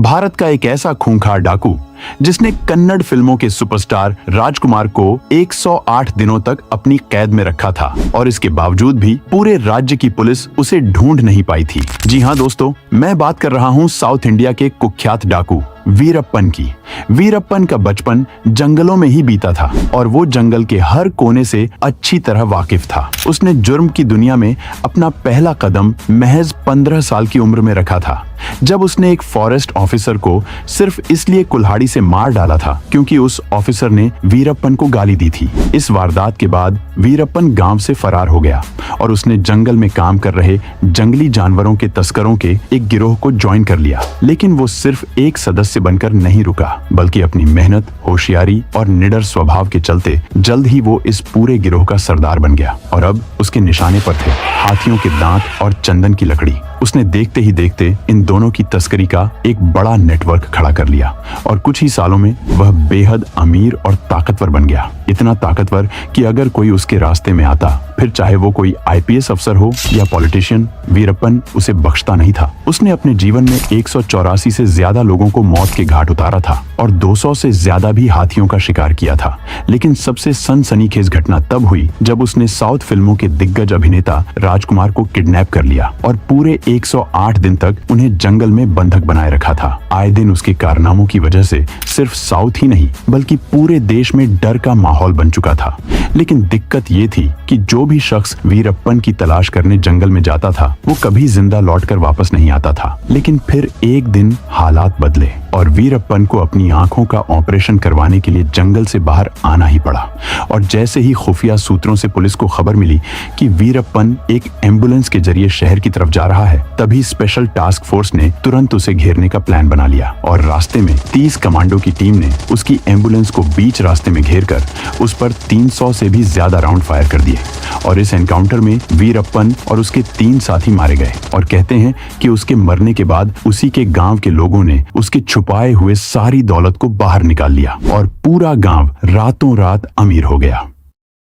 भारत का एक ऐसा खूंखार डाकू जिसने कन्नड़ फिल्मों के सुपरस्टार राजकुमार को 108 दिनों तक अपनी कैद में रखा था और इसके बावजूद भी पूरे राज्य की पुलिस उसे ढूंढ नहीं पाई थी। जी हाँ दोस्तों, मैं बात कर रहा हूँ साउथ इंडिया के कुख्यात डाकू वीरप्पन की। वीरप्पन का बचपन जंगलों में ही बीता था और वो जंगल के हर कोने से अच्छी तरह वाकिफ था। उसने जुर्म की दुनिया में अपना पहला कदम महज 15 साल की उम्र में रखा था, जब उसने एक फॉरेस्ट ऑफिसर को सिर्फ इसलिए कुल्हाड़ी से मार डाला था क्योंकि उस ऑफिसर ने वीरप्पन को गाली दी थी। इस वारदात के बाद वीरप्पन गांव से फरार हो गया और उसने जंगल में काम कर रहे जंगली जानवरों के तस्करों के एक गिरोह को ज्वाइन कर लिया। लेकिन वो सिर्फ एक सदस्य बनकर नहीं रुका, बल्कि अपनी मेहनत, होशियारी और निडर स्वभाव के चलते जल्द ही वो इस पूरे गिरोह का सरदार बन गया और अब उसके निशाने पर थे हाथियों के दांत और चंदन की लकड़ी। उसने देखते ही देखते इन दोनों की तस्करी का एक बड़ा नेटवर्क खड़ा कर लिया और कुछ ही सालों में वह बेहद अमीर और ताकतवर बन गया। इतना ताकतवर कि अगर कोई उसके रास्ते में आता, फिर चाहे वो कोई आईपीएस अफसर हो या पॉलिटिशियन, वीरप्पन उसे बख्शता नहीं था। उसने अपने जीवन में 184 से ज्यादा लोगों को मौत के घाट उतारा था और 200 से ज्यादा भी हाथियों का शिकार किया था। लेकिन सबसे सनसनीखेज घटना तब हुई जब उसने साउथ फिल्मों के दिग्गज अभिनेता राजकुमार को किडनैप कर लिया और पूरे 108 दिन तक उन्हें जंगल में बंधक बनाए रखा था। आए दिन उसके कारनामों की वजह से सिर्फ साउथ ही नहीं बल्कि पूरे देश में डर का माहौल बन चुका था। लेकिन दिक्कत ये थी कि जो भी शख्स वीरप्पन की तलाश करने जंगल में जाता था वो कभी जिंदा लौटकर वापस नहीं आता था। लेकिन फिर एक दिन हालात बदले और वीरप्पन को अपनी आंखों का ऑपरेशन करवाने के लिए जंगल से बाहर आना ही पड़ा। और जैसे ही खुफिया सूत्रों से पुलिस को खबर मिली कि वीरप्पन एक एम्बुलेंस के जरिए शहर की तरफ जा रहा है, तभी स्पेशल टास्क फोर्स ने तुरंत उसे घेरने का प्लान बना लिया और रास्ते में 30 कमांडो की टीम ने उसकी एम्बुलेंस को बीच रास्ते में घेरकर उस पर 300 से भी ज्यादा राउंड फायर कर दिए। और इस एनकाउंटर में वीरप्पन और उसके 3 साथी मारे गए और कहते हैं कि उसके मरने के बाद उसी के गांव के लोगों ने उसके छुपाए हुए सारी दौलत को बाहर निकाल लिया और पूरा गांव रातों रात अमीर हो गया।